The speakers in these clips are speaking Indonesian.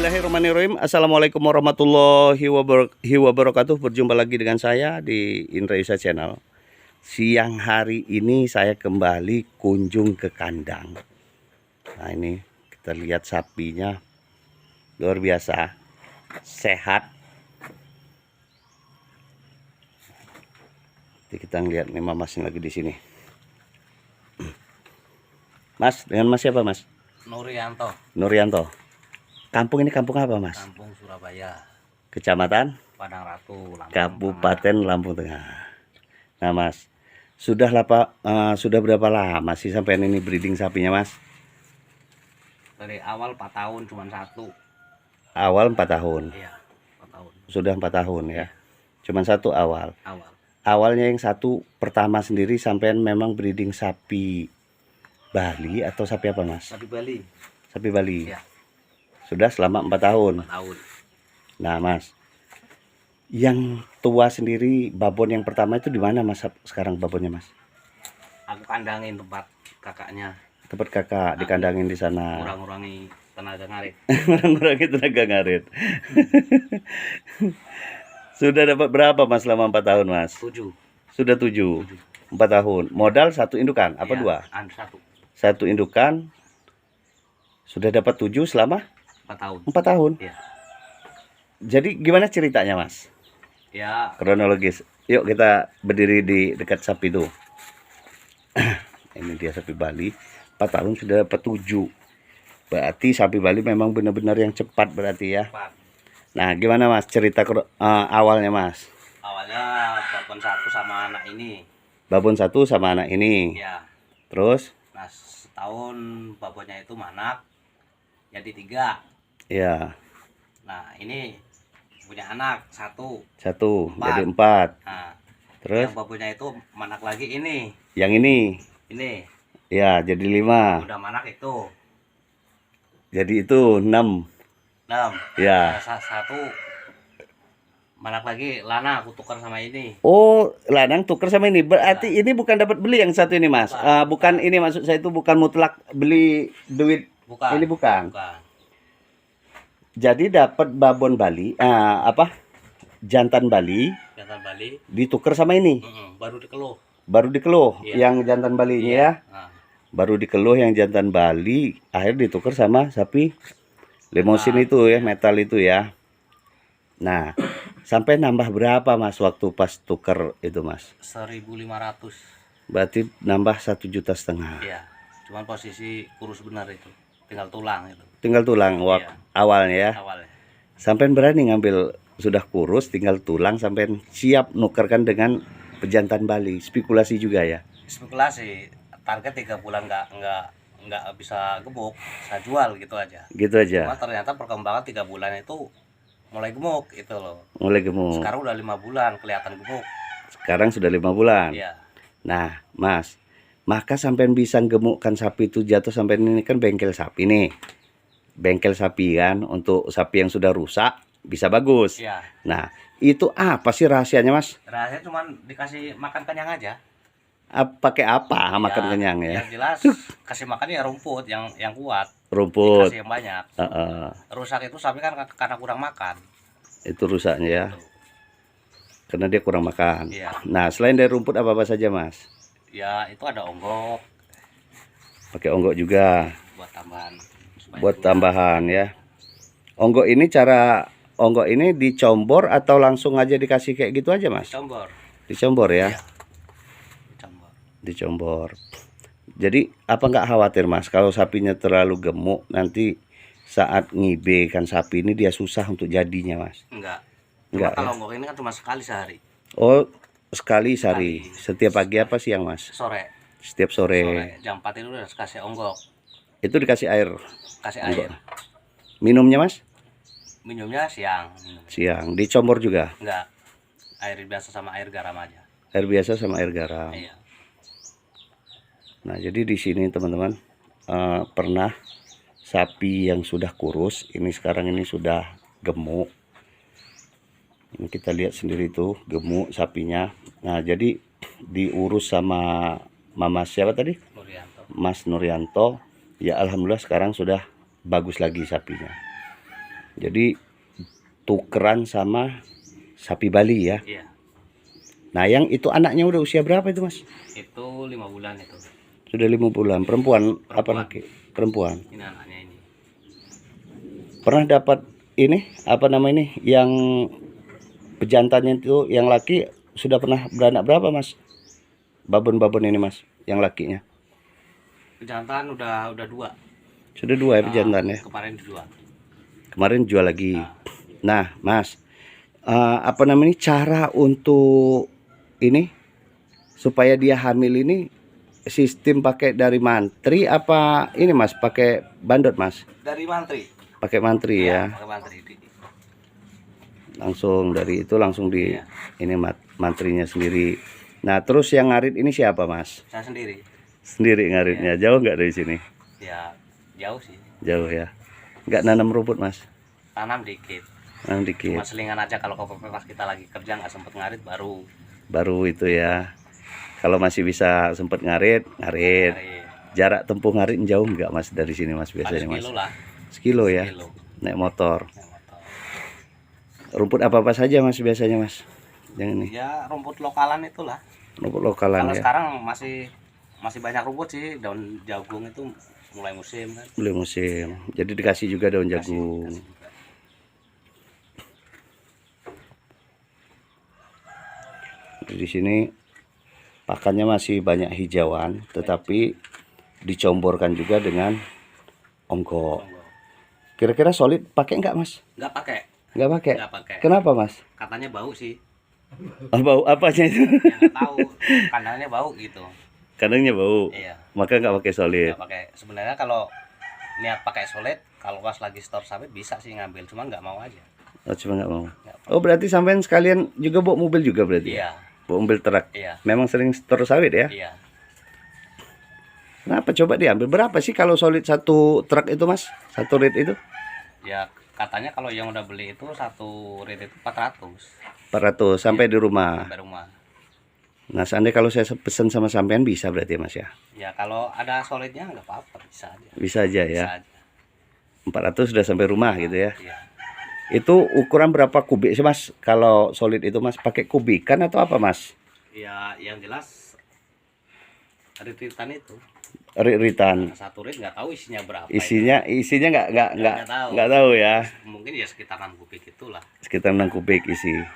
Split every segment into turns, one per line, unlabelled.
Bismillahirrahmanirrahim. Assalamualaikum warahmatullahi wabarakatuh. Berjumpa lagi dengan saya di Indra Yusha Channel. Siang hari ini saya kembali kunjung ke kandang. Nah, ini kita lihat sapinya luar biasa sehat. Jadi kita ngeliat nih Masnya lagi di sini. Mas, dengan Mas siapa, Mas?
Nurianto.
Nurianto. Kampung ini kampung apa, Mas?
Kampung Surabaya.
Kecamatan
Padang Ratu, Lampung
Kabupaten Lampung Tengah. Nah, Mas, sudah berapa lama sih sampai ini breeding sapinya, Mas?
Dari awal 4 tahun cuma satu.
Awal 4 tahun.
Iya, 4 tahun.
Sudah 4 tahun ya. Cuman satu awal.
Awalnya
yang satu pertama sendiri sampai memang breeding sapi Bali atau sapi apa, Mas?
Sapi Bali.
Sapi Bali.
Iya.
Sudah selama 4 tahun.
4 tahun.
Nah, Mas, yang tua sendiri babon yang pertama itu di mana, Mas? Sekarang babonnya, Mas?
Aku kandangin tempat kakaknya.
Tempat kakak dikandangin di sana.
Ngurang-ngurangi tenaga ngarit.
Ngurang-ngurangi tenaga ngarit. Sudah dapat berapa, Mas, selama 4 tahun, Mas?
7.
Sudah 7. 4 tahun. Modal 1 indukan apa
Iya,
2?
Satu.
1 indukan. Sudah dapat 7 selama
4 tahun.
4 tahun.
Iya.
Jadi gimana ceritanya, Mas?
Ya,
Kronologis. Yuk kita berdiri di dekat sapi itu. Ini dia sapi Bali. 4 tahun sudah dapat 7. Berarti sapi Bali memang benar-benar yang cepat berarti ya.
cepat.
Nah, gimana, Mas, cerita awalnya, Mas?
Awalnya babon satu sama anak ini.
Babon 1 sama anak ini.
Ya.
Terus?
Nah, setahun babonnya itu manak. Jadi 3.
Ya.
Nah, ini punya anak 1.
1
4.
jadi 4.
Nah,
Terus?
yang babunya itu manak lagi ini.
Yang ini?
Ini.
Ya, jadi 5.
Udah manak itu.
Jadi itu 6.
6.
Ya.
Nah, 1 manak lagi lana aku tukar sama ini.
Oh, lanang tuker sama ini. Berarti ini bukan dapat beli yang satu ini, Mas. Bukan ini, maksud saya itu bukan mutlak beli duit.
Bukan.
Ini bukan.
Bukan.
Jadi dapat babon Bali, jantan Bali
Jantan Bali
ditukar sama ini.
baru dikeluh.
Baru dikeluh
Iya.
yang jantan Balinya ya.
Nah,
Baru dikeluh yang jantan Bali, akhirnya ditukar sama sapi limosin itu ya, metal itu ya. Nah, sampai nambah berapa, Mas, waktu pas tuker itu, Mas?
1.500.
Berarti nambah 1,5 juta.
Iya. Cuman posisi kurus benar itu. Tinggal tulang itu.
Tinggal tulang
Iya.
awalnya ya.
Awalnya.
Sampai berani ngambil sudah kurus tinggal tulang sampai siap nukerkan dengan pejantan Bali. Spekulasi juga ya.
Spekulasi. Target 3 bulan nggak bisa gemuk. Saya jual gitu aja.
Gitu aja.
Cuma ternyata perkembangan 3 bulan itu mulai gemuk itu loh.
Mulai gemuk.
Sekarang udah 5 bulan kelihatan gemuk.
Sekarang sudah 5 bulan.
Iya.
Nah, Mas, maka sampai bisa gemukkan sapi itu jatuh sampai ini kan bengkel sapi nih. Bengkel sapi kan untuk sapi yang sudah rusak bisa bagus.
Iya.
Nah, itu apa sih rahasianya, Mas?
Rahasia cuman dikasih makan kenyang aja.
Pakai apa makan
Ya,
kenyang ya?
Yang jelas kasih makan ya rumput yang kuat.
Rumput.
Dikasih yang banyak. Rusak itu sapi kan karena kurang makan.
Itu rusaknya ya.
Gitu.
Karena dia kurang makan.
Iya.
Nah, selain dari rumput apa saja, Mas?
Ya itu ada onggok
Pakai onggok juga.
buat tambahan.
Buat tambahan ya. Onggok ini dicombor atau langsung aja dikasih kayak gitu aja, Mas?
Dicombor.
Dicombor ya.
Iya. Dicombor.
Dicombor. Jadi apa nggak khawatir, Mas, kalau sapinya terlalu gemuk nanti saat ngibe kan sapi ini dia susah untuk jadinya, Mas?
Enggak.
Enggak.
Kalau
Ya?
onggok ini kan cuma sekali sehari.
Oh, sekali sehari. Setiap pagi apa siang, Mas?
Sore.
Setiap sore.
Jam 4 itu udah kasih onggok.
Itu dikasih air.
Kasih
Onggok.
air.
Minumnya, Mas?
Minumnya siang.
Siang. Dicombor juga.
Enggak. Air biasa sama air garam aja.
Air biasa sama air garam.
Iya.
Nah, jadi di sini teman-teman pernah sapi yang sudah kurus, ini sekarang ini sudah gemuk. Ini kita lihat sendiri tuh gemuk sapinya. Nah, jadi diurus sama Mama siapa tadi?
Nurianto.
Mas Nurianto. Ya alhamdulillah sekarang sudah bagus lagi sapinya. Jadi tukeran sama sapi Bali ya.
Iya.
Nah, yang itu anaknya udah usia berapa itu Mas?
Itu 5 bulan itu.
Sudah 5 bulan. Perempuan apa
Perempuan.
laki? Perempuan.
Ini anaknya ini.
Pernah dapat ini apa nama ini yang pejantannya itu yang laki sudah pernah beranak berapa Mas? Babon-babon ini Mas, yang lakinya.
Pejantan udah 2.
Sudah 2 ya pejantan ya.
Kemarin dijual.
Kemarin jual lagi.
Nah.
Nah, Mas, apa namanya cara untuk ini supaya dia hamil ini sistem pakai dari mantri apa ini Mas pakai bandot Mas?
Dari mantri.
Pakai mantri ya.
Pakai mantri.
Langsung dari itu langsung di
Iya.
ini mantrinya sendiri. Nah, terus yang ngarit ini siapa Mas?
Saya sendiri.
Sendiri ngaritnya. Jauh nggak dari sini?
Ya jauh sih.
Jauh ya. Nggak nanam rumput Mas?
Tanam dikit.
Nanam dikit.
Cuma selingan aja kalau pas kita lagi kerja nggak sempet ngarit
Baru itu ya. Kalau masih bisa sempet ngarit.
ngarit.
Jarak tempuh ngarit jauh nggak Mas dari sini Mas biasanya Mas?
Sekilo lah.
Sekilo ya.
Sekilo.
Naik motor.
Naik motor.
Rumput apa saja Mas biasanya Mas? Yang ini.
Ya rumput lokalan itulah.
Rumput lokalan
Kalau
ya.
sekarang masih banyak rumput sih, daun jagung itu mulai musim kan.
Belum musim. Jadi dikasih juga daun
Kasih
jagung.
juga.
Di sini pakannya masih banyak hijauan, tetapi dicomborkan juga dengan onggok.
Monggo.
Kira-kira solid pakai nggak Mas?
Nggak pakai.
Nggak pakai.
Nggak pakai.
Kenapa Mas?
Katanya bau sih.
Bau apanya itu?
Ya, nggak tahu. Kandangnya bau gitu.
Kandangnya bau.
Iya.
Maka nggak pakai solid.
Nggak pakai. Sebenarnya kalau niat pakai solid, kalau pas lagi store sawit bisa sih ngambil, cuma nggak mau aja.
Oh, cuma nggak mau.
Nggak mau.
Oh, berarti sampean sekalian juga bawa mobil juga berarti?
Iya.
Bawa mobil truk.
Iya.
Memang sering store sawit ya?
Iya.
Kenapa coba diambil? Berapa sih kalau solid satu truk itu Mas? Satu rit itu?
Ya katanya kalau yang udah beli itu satu rit itu 400
400 sampai di rumah.
sampai rumah.
Nah, seandainya kalau saya pesan sama sampean bisa berarti ya Mas ya?
Ya kalau ada solidnya nggak apa-apa, bisa aja.
Bisa aja ya.
Bisa aja.
400 sudah sampai rumah gitu ya.
Iya.
Itu ukuran berapa kubik sih Mas? Kalau solid itu Mas pakai kubikan atau apa Mas?
Ya yang jelas rit-ritan itu.
Rit-ritan.
Satu rit nggak tahu isinya berapa.
Isinya
Nggak
nggak tahu ya.
Mungkin ya sekitar 6 kubik itulah.
Sekitar 6 kubik isi.
Iya.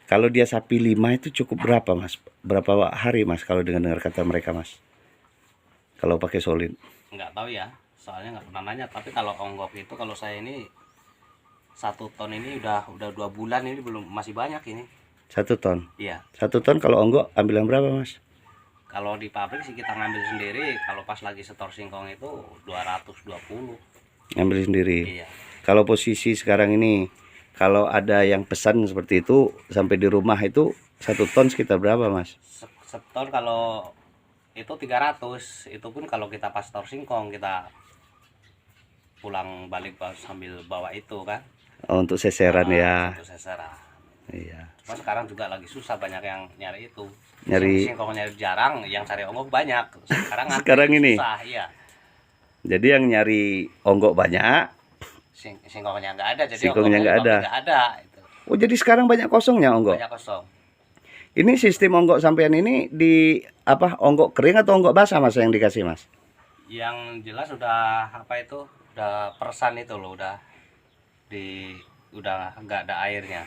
Kalau dia sapi 5 itu cukup berapa Mas? Berapa hari Mas kalau dengar kata mereka Mas? Kalau pakai solid.
Nggak tahu ya, soalnya nggak pernah nanya. Tapi kalau onggok itu kalau saya ini 1 ton ini udah 2 bulan ini belum, masih banyak ini.
1 ton.
Iya.
1 ton kalau onggok ambil yang berapa Mas?
Kalau di pabrik sih kita ngambil sendiri, kalau pas lagi setor singkong itu 220.
Ngambil sendiri.
Iya.
Kalau posisi sekarang ini, kalau ada yang pesan seperti itu sampai di rumah itu 1 ton sekitar berapa Mas?
Setor kalau itu 300, itu pun kalau kita pas setor singkong kita pulang balik sambil bawa itu kan.
Oh, untuk seseran ya.
Untuk seseran.
Iya.
Cuma sekarang juga lagi susah, banyak yang nyari itu.
Nyari
Singkong nyari jarang, yang cari onggok banyak. Sekarang
Sekarang ini?
susah, iya.
Jadi yang nyari onggok banyak.
Singkongnya nggak ada, jadi
Singkongnya nggak ada.
nggak ada. Itu.
Oh, jadi sekarang banyak kosongnya onggok.
Banyak kosong.
Ini sistem onggok sampean ini di apa? Onggok kering atau onggok basah Mas yang dikasih Mas?
Yang jelas udah apa itu? Udah persan itu loh, udah nggak ada airnya.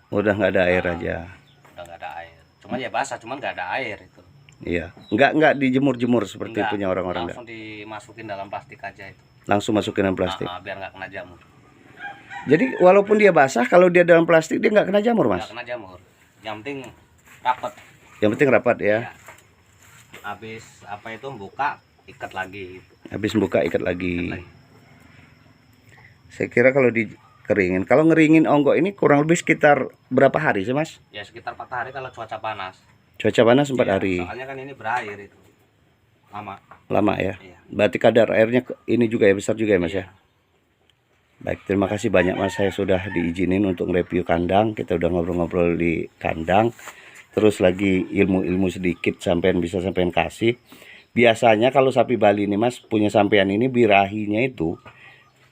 Udah nggak ada air aja.
Udah nggak ada air. Cuman ya basah, cuman nggak ada air itu.
Iya. Nggak dijemur-jemur seperti
Enggak,
punya orang-orang.
langsung dimasukin dalam plastik aja itu.
Langsung masukin dalam plastik.
Biar nggak kena jamur.
Jadi walaupun dia basah, kalau dia dalam plastik dia nggak kena jamur Mas.
Nggak kena jamur. Yang penting rapat.
Yang penting rapat ya.
Habis apa itu buka, ikat lagi gitu.
Habis buka ikat lagi.
Ikat lagi.
Saya kira kalau dikeringin, kalau ngeringin onggok ini kurang lebih sekitar berapa hari sih Mas?
Ya sekitar 4 hari kalau cuaca panas.
Cuaca panas 4
Iya,
hari.
Soalnya kan ini berair itu.
Lama ya.
Iya.
Berarti kadar airnya ini juga ya besar juga ya Mas
Iya.
ya. Baik, terima kasih banyak Mas, saya sudah diizinin untuk review kandang. Kita udah ngobrol-ngobrol di kandang. Terus lagi ilmu-ilmu sedikit sampean bisa sampean kasih. Biasanya kalau sapi Bali ini Mas punya sampean ini birahinya itu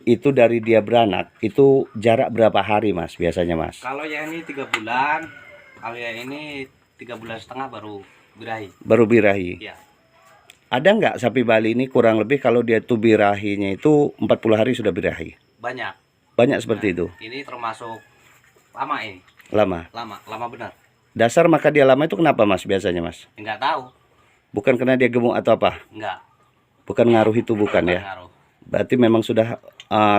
itu dari dia beranak itu jarak berapa hari Mas biasanya Mas?
Kalau yang ini 3 bulan, kalau yang ini 3,5 bulan baru birahi.
Baru birahi.
Iya.
Ada nggak sapi Bali ini kurang lebih kalau dia tuh birahinya itu 40 hari sudah birahi?
Banyak.
Banyak seperti itu?
Ini termasuk lama ini.
Lama?
Lama benar.
Dasar maka dia lama itu kenapa Mas biasanya Mas?
Enggak tahu.
Bukan karena dia gemuk atau apa?
Enggak.
Bukan ngaruh itu bukan ya?
Ngaruh.
Berarti memang sudah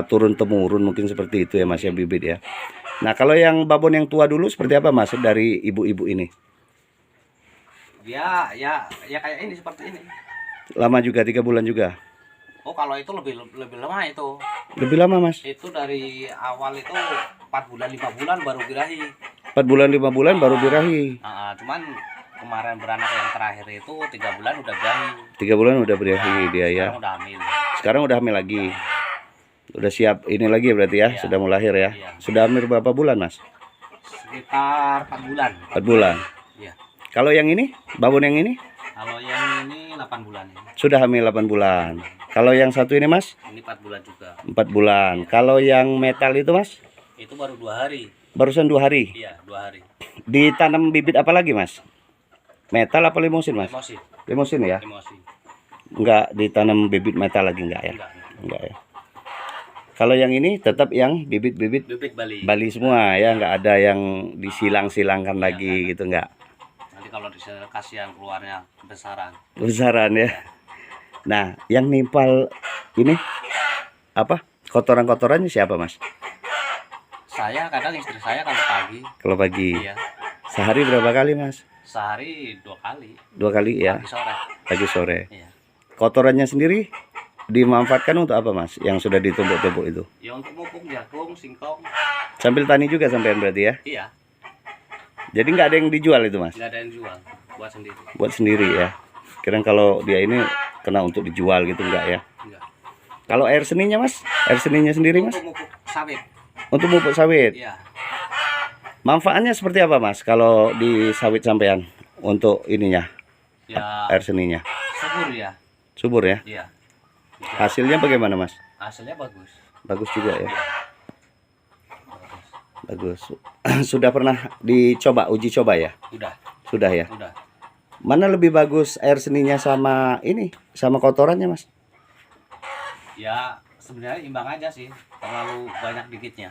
turun-temurun mungkin seperti itu ya Mas ya bibit ya. Nah kalau yang babon yang tua dulu seperti apa Mas dari ibu-ibu ini?
Ya kayak ini seperti ini.
Lama juga 3 bulan juga?
Oh kalau itu lebih lama itu.
Lebih lama Mas?
Itu dari awal itu 4 bulan 5 bulan baru birahi.
4 bulan 5 bulan baru birahi.
Cuman kemarin beranak yang terakhir itu 3 bulan udah birahi.
3 bulan udah birahi dia ya.
Sekarang udah hamil.
Sekarang udah hamil lagi. Udah siap ini lagi berarti ya,
Iya.
sudah mau lahir ya.
Iya.
Sudah hamil berapa bulan Mas?
Sekitar 4 bulan.
4 bulan.
Iya.
Kalau yang ini, babon yang ini
Kalau yang ini 8 bulan ini.
sudah hamil 8 bulan. Kalau yang satu ini Mas,
Ini 4 bulan juga.
4 bulan. Kalau yang metal itu Mas,
Itu baru 2 hari.
barusan 2 hari.
Iya, 2 hari.
Ditanam bibit apa lagi Mas? Metal apa limosin Mas?
Emosi.
Limosin ya?
Emosi.
Enggak ditanam bibit metal lagi enggak ya?
Enggak.
Enggak ya. Kalau yang ini tetap yang bibit-bibit
Bibit Bali.
Bali semua ya, enggak ada yang disilang-silangkan lagi gitu enggak.
Nanti kalau kasihan keluarnya besaran.
Besaran ya. Nah, yang nimpal ini apa? Kotoran-kotorannya siapa Mas?
Saya kadang istri saya kalau pagi.
Kalau pagi.
Iya.
Sehari berapa kali Mas?
Sehari 2 kali.
2 kali ya,
Pagi sore.
pagi sore.
Iya.
Kotorannya sendiri dimanfaatkan untuk apa Mas? Yang sudah ditumpuk-tumpuk itu.
Ya untuk mupuk jagung, singkong.
Sambil tani juga sampean berarti ya.
Iya.
Jadi nggak ada yang dijual itu Mas?
Nggak ada yang jual. Buat sendiri.
Buat sendiri ya. Kira kalau dia ini kena untuk dijual gitu enggak ya?
Enggak.
Kalau air seninya Mas? Air seninya sendiri Mas?
Untuk mupuk sawit.
Untuk pupuk sawit.
Iya.
Manfaatnya seperti apa Mas kalau di sawit sampean untuk ininya,
Ya
air seninya?
subur ya.
Subur ya?
Iya.
Hasilnya bagaimana Mas?
Hasilnya bagus.
Bagus juga ya?
Iya.
Bagus. Sudah pernah dicoba, uji coba ya?
Udah.
Sudah ya?
Udah.
Mana lebih bagus air seninya sama ini, sama kotorannya Mas?
Ya sebenarnya imbang aja sih. Terlalu banyak dikitnya.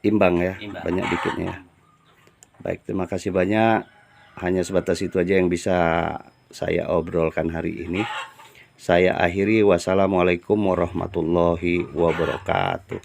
Imbang ya?
Imbang.
Banyak dikitnya ya? Baik, terima kasih banyak. Hanya sebatas itu aja yang bisa saya obrolkan hari ini. Saya akhiri, wassalamualaikum warahmatullahi wabarakatuh.